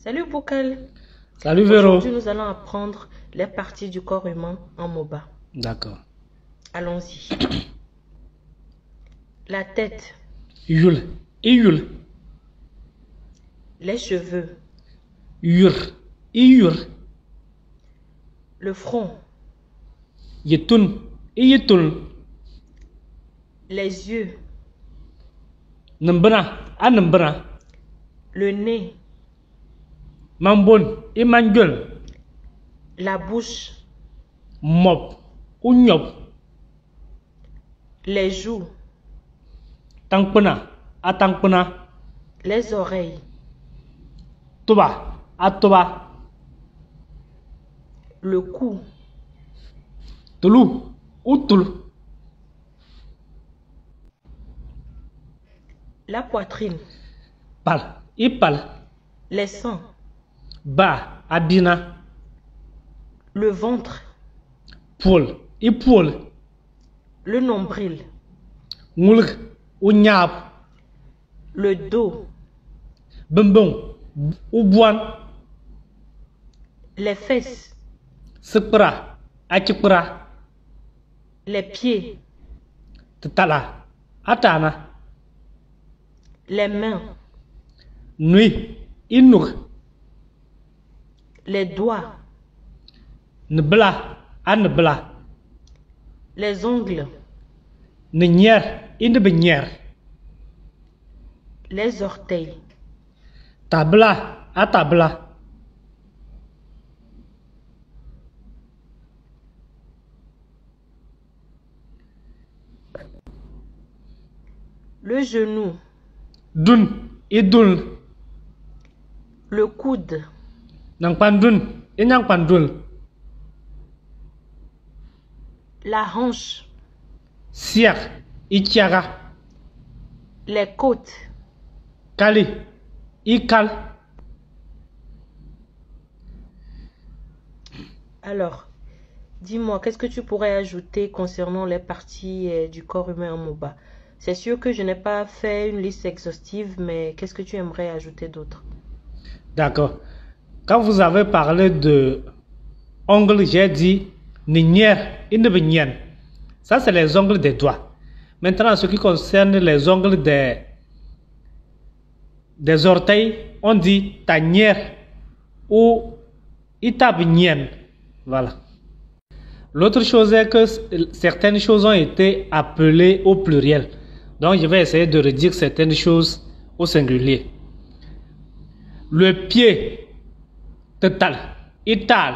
Salut Boukal. Salut Véro. Aujourd'hui, nous allons apprendre les parties du corps humain en MOBA. D'accord. Allons-y. La tête, Yul. Iyul. les cheveux, Yur. Iyur. le front, Yetun. Iyetun. les yeux, Nambana. Anambana. le nez, Mambon. Imangul. la bouche, Mop. Unyop. les joues, Tankpana. Atankpana. les oreilles, Toba. Atoba. le cou, Tulu. Utul. la poitrine, Pal. Ipal. les seins, Ba. Abina. le ventre, Poul. Ipul. le nombril, Ngulg. Unyap. le dos, Bumbung. Ubuan. les fesses, Sekpra. Achipra. les pieds, Tetala. Atana. les mains, Nui. Inuk. les doigts, Nebla. Anebla. les ongles, Nenyer. Inebnyer. les orteils, Tabla. Atabla. le genou, Dun. Idul. le coude, Nang pandun. Inyang pandul. la hanche, Siak. Ikiaga. les côtes, Kali. Ikal. Alors, dis-moi, qu'est-ce que tu pourrais ajouter concernant les parties du corps humain en MOBA? C'est sûr que je n'ai pas fait une liste exhaustive, mais qu'est-ce que tu aimerais ajouter d'autre? D'accord. Quand vous avez parlé de ongles, j'ai dit Ninier. Inebnyen. Ça, c'est les ongles des doigts. Maintenant, en ce qui concerne les ongles des orteils, on dit tanière ou itabnien. Voilà. L'autre chose est que certaines choses ont été appelées au pluriel. Donc, je vais essayer de redire certaines choses au singulier. Le pied, tetal, ital.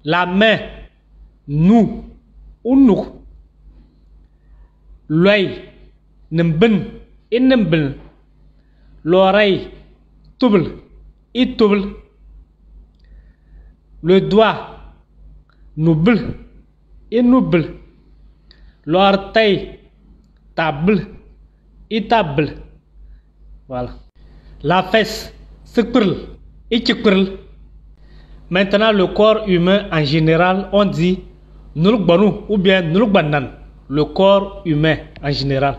La main, nous, unuk. L'œil, nemben, inemben. L'oreille, touble, itouble. Le doigt, nouble, inouble. L'orteil, table, itable. Voilà. La fesse, sekrl, itchikrl. Maintenant, le corps humain en général, on dit nulukbanu ou bien nulukbanan. Le corps humain en général.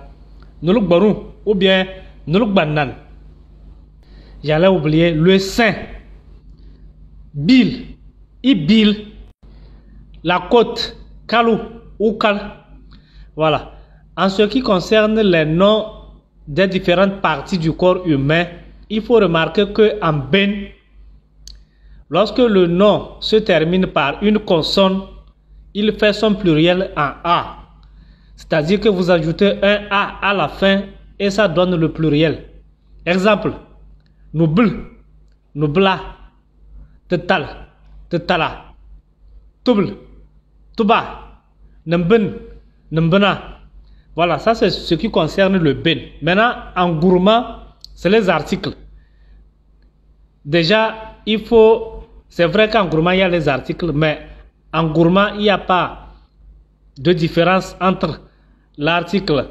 Nulukbanu ou bien nulukbanan. J'allais oublier le sein. Bil, ibil. La côte, kalou ou kal. Voilà. En ce qui concerne les noms des différentes parties du corps humain, il faut remarquer que en ben, lorsque le nom se termine par une consonne, il fait son pluriel en A. C'est-à-dire que vous ajoutez un A à la fin et ça donne le pluriel. Exemple, noubl, noubla, tetal, tetala, touble, touba, nemben, nembena. Voilà, ça c'est ce qui concerne le ben. Maintenant, en gourmand, c'est les articles. Déjà, il faut... C'est vrai qu'en gourmand, il y a les articles, mais en gourmand, il n'y a pas de différence entre l'article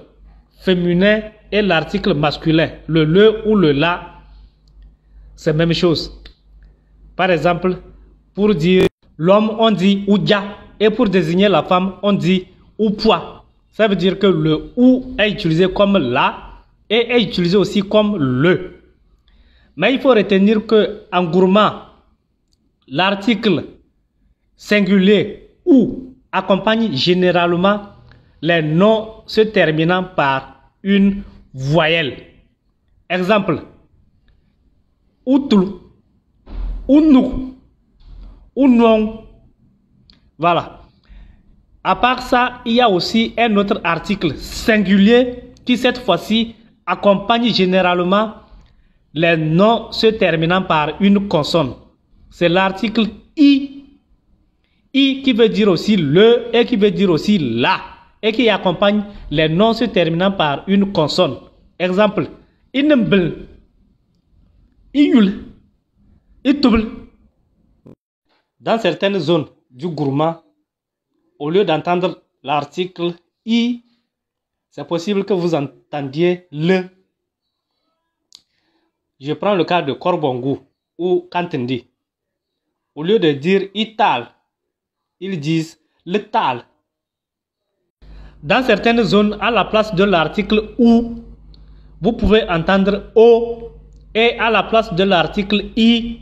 féminin et l'article masculin. Le ou le la, c'est la même chose. Par exemple, pour dire l'homme, on dit ouja, et pour désigner la femme, on dit oupoi. Ça veut dire que le ou est utilisé comme la et est utilisé aussi comme le. Mais il faut retenir que en gourmand, l'article singulier ou accompagne généralement les noms se terminant par une voyelle. Exemple, outlu, ounou, ounon. Voilà. À part ça, il y a aussi un autre article singulier qui cette fois-ci accompagne généralement les noms se terminant par une consonne. C'est l'article I. I qui veut dire aussi le et qui veut dire aussi la et qui accompagne les noms se terminant par une consonne. Exemple, inembel, iyul, itubl. Dans certaines zones du gourmand, au lieu d'entendre l'article I, c'est possible que vous entendiez le. Je prends le cas de Korbongou ou Kantindi. Au lieu de dire ital, ils disent le tal. Dans certaines zones, à la place de l'article ou, vous pouvez entendre o, et à la place de l'article i,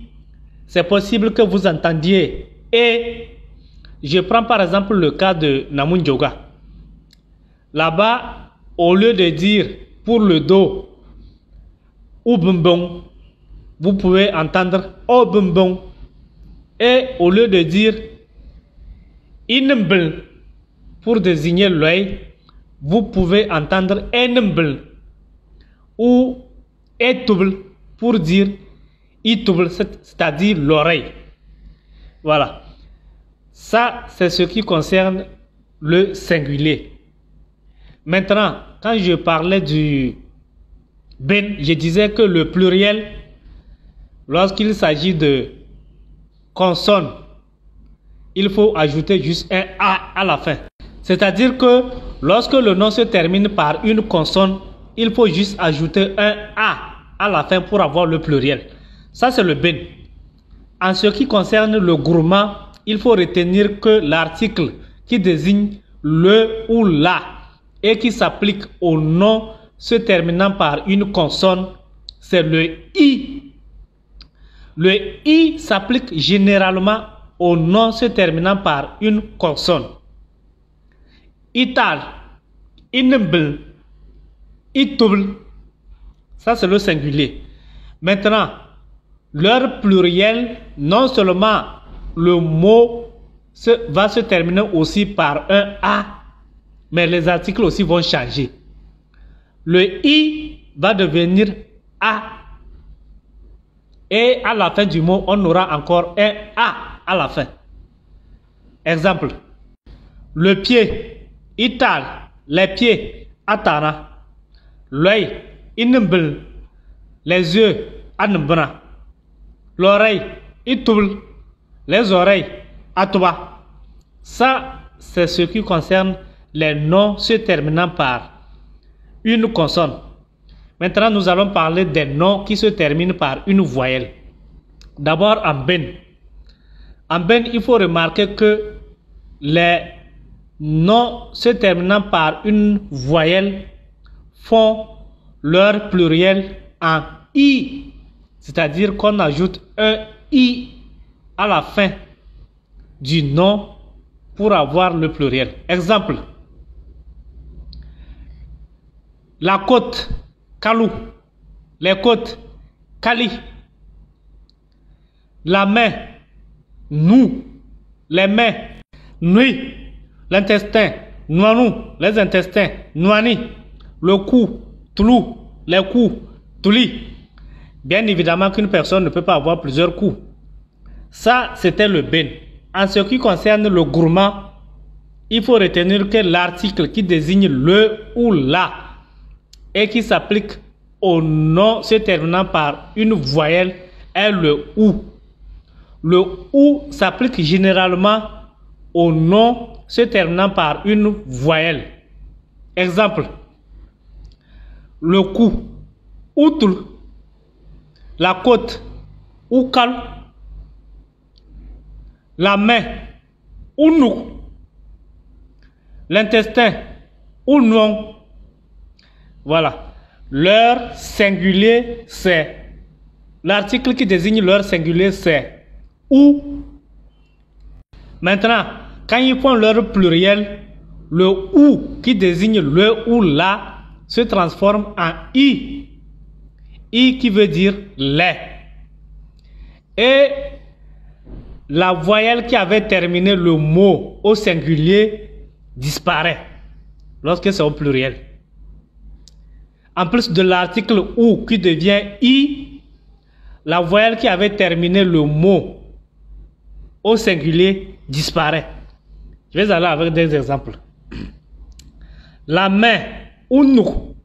c'est possible que vous entendiez et. Je prends par exemple le cas de Namunjoga. Là-bas, au lieu de dire pour le dos ou bumbong, vous pouvez entendre o bumbong. Et au lieu de dire inembel pour désigner l'œil, vous pouvez entendre enembel ou etubl pour dire itubl, c'est-à-dire l'oreille. Voilà. Ça, c'est ce qui concerne le singulier. Maintenant, quand je parlais du ben, je disais que le pluriel, lorsqu'il s'agit de consonne, il faut ajouter juste un A à la fin. C'est-à-dire que lorsque le nom se termine par une consonne, il faut juste ajouter un A à la fin pour avoir le pluriel. Ça, c'est le ben. En ce qui concerne le gourmand, il faut retenir que l'article qui désigne le ou la et qui s'applique au nom se terminant par une consonne, c'est le I. Le I s'applique généralement au nom se terminant par une consonne. Ital, inembel, itubl, ça c'est le singulier. Maintenant, leur pluriel, non seulement le mot va se terminer aussi par un A, mais les articles aussi vont changer. Le I va devenir A. Et à la fin du mot, on aura encore un A à la fin. Exemple. Le pied, ital, les pieds, atana. L'œil, inembel, les yeux, anembra. L'oreille, itubl, les oreilles, atuba. Ça, c'est ce qui concerne les noms se terminant par une consonne. Maintenant, nous allons parler des noms qui se terminent par une voyelle. D'abord, en ben. En ben, il faut remarquer que les noms se terminant par une voyelle font leur pluriel en i. C'est-à-dire qu'on ajoute un i à la fin du nom pour avoir le pluriel. Exemple. La côte, Kalou. Les côtes, Kali. La main, nous. Les mains, Nui. L'intestin, Nouanou. Les intestins, Nouani. Le cou, Toulou. Les coups, Touli. Bien évidemment qu'une personne ne peut pas avoir plusieurs coups. Ça, c'était le ben. En ce qui concerne le gourmand, il faut retenir que l'article qui désigne le ou la et qui s'applique au nom se terminant par une voyelle est le ou. Le ou s'applique généralement au nom se terminant par une voyelle. Exemple. Le cou, outul. La côte, oukal. La main, ounou. L'intestin, ounon. Voilà. Leur singulier, c'est l'article qui désigne leur singulier, c'est ou. Maintenant, quand ils font leur pluriel, le ou qui désigne le ou la se transforme en i. I qui veut dire les. Et la voyelle qui avait terminé le mot au singulier disparaît lorsque c'est au pluriel. En plus de l'article ou qui devient i, la voyelle qui avait terminé le mot au singulier disparaît. Je vais aller avec des exemples. La main, unuk.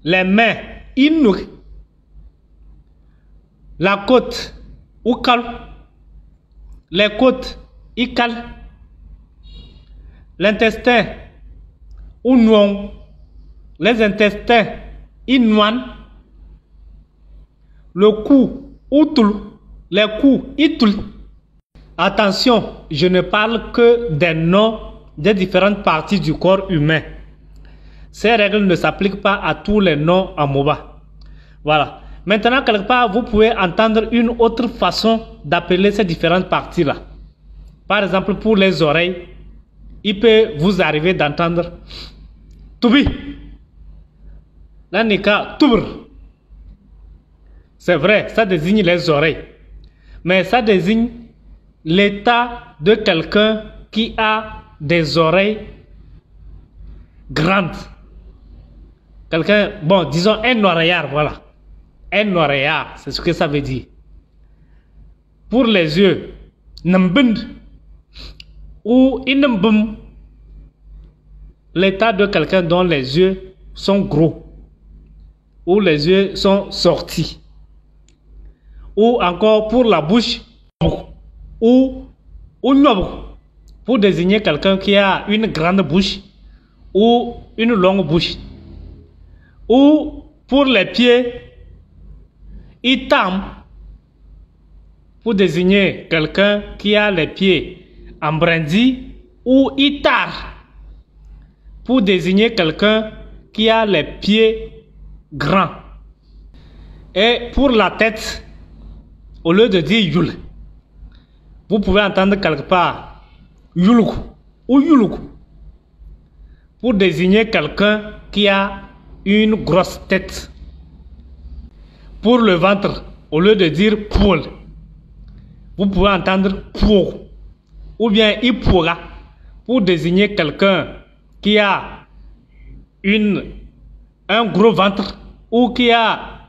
Les mains, inuk. La côte, ukal. Les côtes, ikal. L'intestin, unwong. Les intestins, inwan. Le cou, utul. Les coups, itul. Attention, je ne parle que des noms des différentes parties du corps humain. Ces règles ne s'appliquent pas à tous les noms en Moba. Voilà. Maintenant, quelque part, vous pouvez entendre une autre façon d'appeler ces différentes parties-là. Par exemple, pour les oreilles, il peut vous arriver d'entendre Toubi. L'anika, Toubr. C'est vrai, ça désigne les oreilles. Mais ça désigne l'état de quelqu'un qui a des oreilles grandes. Quelqu'un, bon, disons un oreillard, voilà. Un oreillard, c'est ce que ça veut dire. Pour les yeux, nambund ou inambum, l'état de quelqu'un dont les yeux sont gros ou les yeux sont sortis. Ou encore pour la bouche, ou pour désigner quelqu'un qui a une grande bouche ou une longue bouche. Ou pour les pieds, itam, pour désigner quelqu'un qui a les pieds embrindis, ou itar, pour désigner quelqu'un qui a les pieds grands. Et pour la tête, au lieu de dire yul, vous pouvez entendre quelque part yuluk ou yuluk pour désigner quelqu'un qui a une grosse tête. Pour le ventre, au lieu de dire poul, vous pouvez entendre pour ou bien ipura pour désigner quelqu'un qui a un gros ventre ou qui a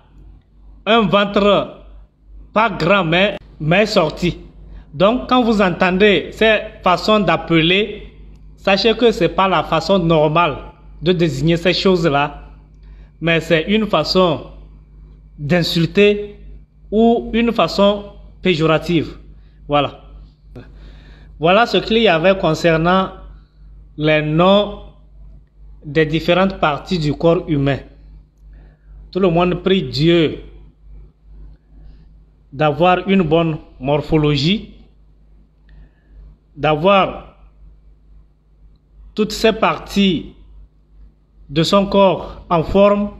un ventre pas grand mais sorti. Donc quand vous entendez ces façons d'appeler, sachez que ce n'est pas la façon normale de désigner ces choses-là, mais c'est une façon d'insulter ou une façon péjorative. Voilà. Voilà ce qu'il y avait concernant les noms des différentes parties du corps humain. Tout le monde prie Dieu d'avoir une bonne morphologie, d'avoir toutes ces parties de son corps en forme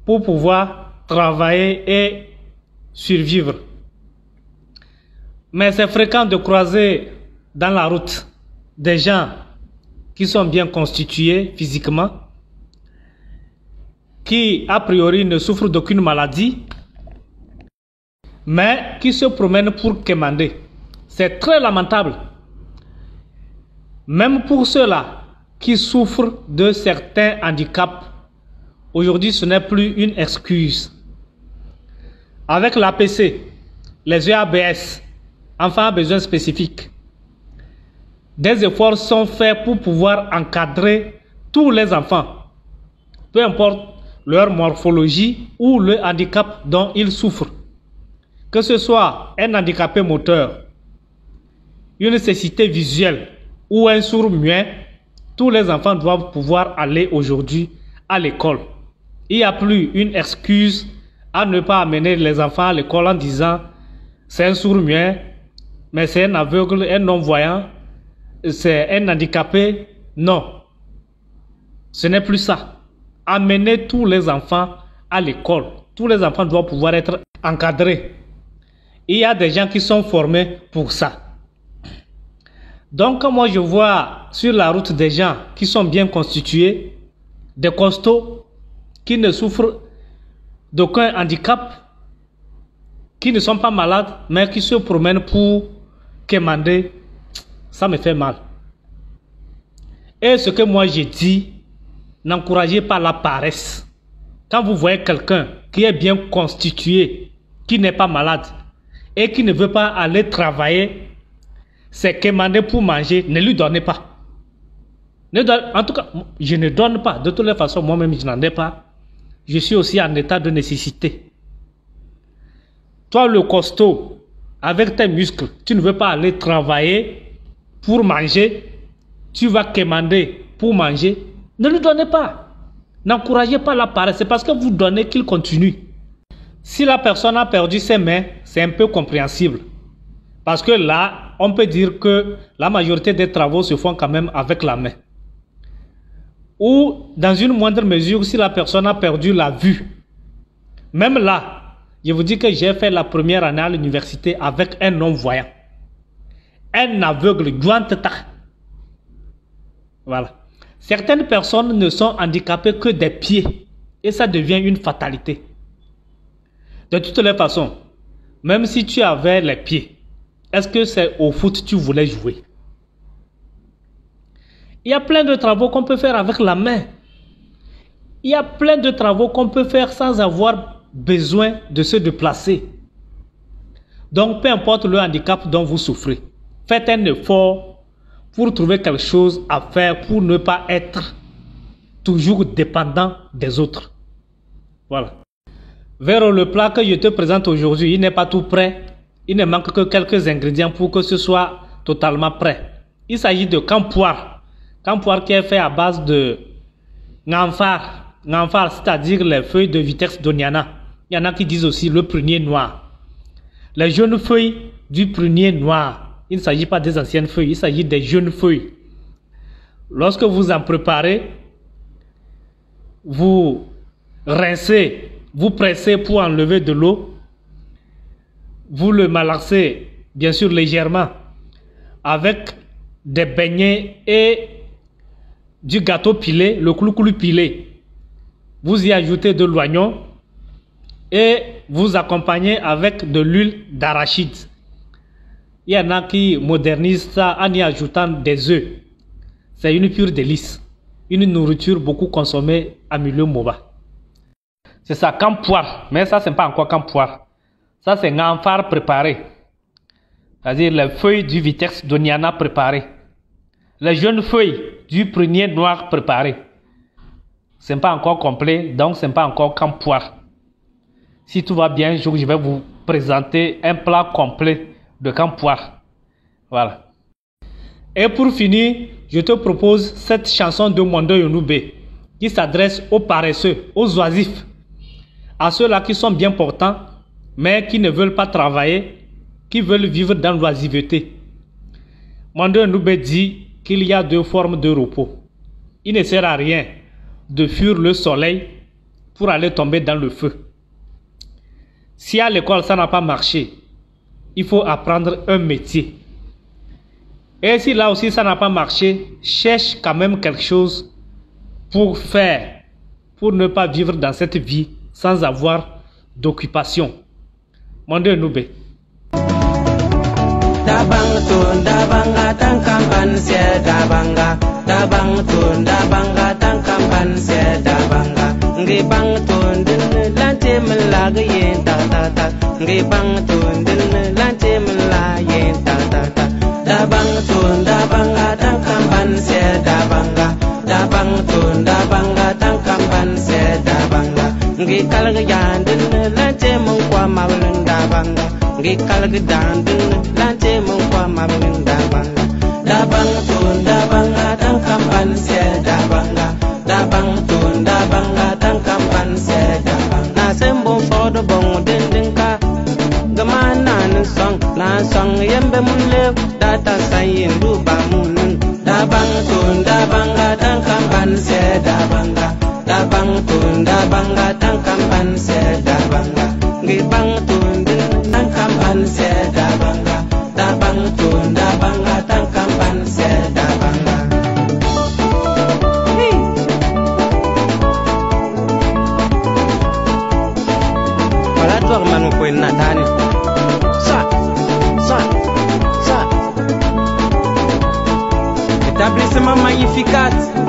pour pouvoir travailler et survivre. Mais c'est fréquent de croiser dans la route des gens qui sont bien constitués physiquement, qui a priori ne souffrent d'aucune maladie, mais qui se promènent pour quémander. C'est très lamentable. Même pour ceux-là qui souffrent de certains handicaps, aujourd'hui ce n'est plus une excuse. Avec l'APC, les EABS, enfants à besoins spécifiques, des efforts sont faits pour pouvoir encadrer tous les enfants, peu importe leur morphologie ou le handicap dont ils souffrent. Que ce soit un handicapé moteur, une cécité visuelle ou un sourd-muet, tous les enfants doivent pouvoir aller aujourd'hui à l'école. Il n'y a plus une excuse à ne pas amener les enfants à l'école en disant c'est un sourd-muet, mais c'est un aveugle, un non-voyant, c'est un handicapé. Non, ce n'est plus ça. Amenez tous les enfants à l'école. tous les enfants doivent pouvoir être encadrés. Il y a des gens qui sont formés pour ça. Donc, moi, je vois sur la route des gens qui sont bien constitués, des costauds, qui ne souffrent d'aucun handicap, qui ne sont pas malades, mais qui se promènent pour quémander. Ça me fait mal. Et ce que moi j'ai dit, n'encouragez pas la paresse. Quand vous voyez quelqu'un qui est bien constitué, qui n'est pas malade, et qui ne veut pas aller travailler, c'est quémander pour manger, ne lui donnez pas. En tout cas, je ne donne pas. De toutes les façons, moi-même, je n'en ai pas. Je suis aussi en état de nécessité. Toi, le costaud, avec tes muscles, tu ne veux pas aller travailler pour manger, tu vas quémander pour manger, ne lui donnez pas. N'encouragez pas la paresse, c'est parce que vous donnez qu'il continue. Si la personne a perdu ses mains, c'est un peu compréhensible. Parce que là, on peut dire que la majorité des travaux se font quand même avec la main. Ou, dans une moindre mesure, si la personne a perdu la vue. Même là, je vous dis que j'ai fait la première année à l'université avec un non-voyant. Un aveugle, voilà. Certaines personnes ne sont handicapées que des pieds. Et ça devient une fatalité. De toutes les façons, même si tu avais les pieds, est-ce que c'est au foot que tu voulais jouer? Il y a plein de travaux qu'on peut faire avec la main. Il y a plein de travaux qu'on peut faire sans avoir besoin de se déplacer. Donc, peu importe le handicap dont vous souffrez, faites un effort pour trouver quelque chose à faire pour ne pas être toujours dépendant des autres. Voilà. Vers le plat que je te présente aujourd'hui, il n'est pas tout prêt. Il ne manque que quelques ingrédients pour que ce soit totalement prêt. Il s'agit de campoire. Campoire qui est fait à base de nganfar. Nganfar, c'est-à-dire les feuilles de Vitex doniana. Il y en a qui disent aussi le prunier noir. Les jeunes feuilles du prunier noir. Il ne s'agit pas des anciennes feuilles, il s'agit des jeunes feuilles. Lorsque vous en préparez, vous rincez, vous pressez pour enlever de l'eau. Vous le malaxez, bien sûr, légèrement, avec des beignets et du gâteau pilé, le clou-clou pilé. Vous y ajoutez de l'oignon et vous accompagnez avec de l'huile d'arachide. Il y en a qui modernisent ça en y ajoutant des œufs. C'est une pure délice. Une nourriture beaucoup consommée à milieu Moba. C'est ça, campoire. Mais ça, ce n'est pas encore campoire. Ça, c'est nganfar préparé. C'est-à-dire les feuilles du Vitex doniana préparées. Les jeunes feuilles du prunier noir préparé. Ce n'est pas encore complet, donc ce n'est pas encore campoire. Si tout va bien, je vais vous présenter un plat complet de campoire. Voilà. Et pour finir, je te propose cette chanson de Mondo Yonoubé qui s'adresse aux paresseux, aux oisifs, à ceux-là qui sont bien portants, mais qui ne veulent pas travailler, qui veulent vivre dans l'oisiveté. Mondo Yonoubé dit qu'il y a deux formes de repos. Il ne sert à rien de fuir le soleil pour aller tomber dans le feu. Si à l'école ça n'a pas marché, il faut apprendre un métier. Et si là aussi ça n'a pas marché, cherche quand même quelque chose pour faire, pour ne pas vivre dans cette vie sans avoir d'occupation. Mondo Yonoubé. Dabang tun dabanga tangkamban se dabanga dabang tun dabanga tangkamban se dabanga ngi bang tun din lante mlaga yen ta ta ta ngi bang tun din lante mla yen ta ta ta dabang tun dabanga tangkamban se dabanga dabang tun dabanga tangkamban se dabanga ngi kalga yan din lante mun kwa mawlun dabanga ngi kalga dan din lante mun kwa mawlun dabanga dabang tun dabanga tangkamban se dabanga dabang tun dabanga tangkamban se dabanga na sembo fodo bon din din ka gamana nan song yembe mun le data sayin duba mun dabang tun dabanga tangkamban se dabanga dabang tun dabanga tangkamban se dabanga ngibang tundin tangkamban se dabanga dabang tunda banga tangkamban se dabanga wala tuwag man ko natani sa établissement magnificat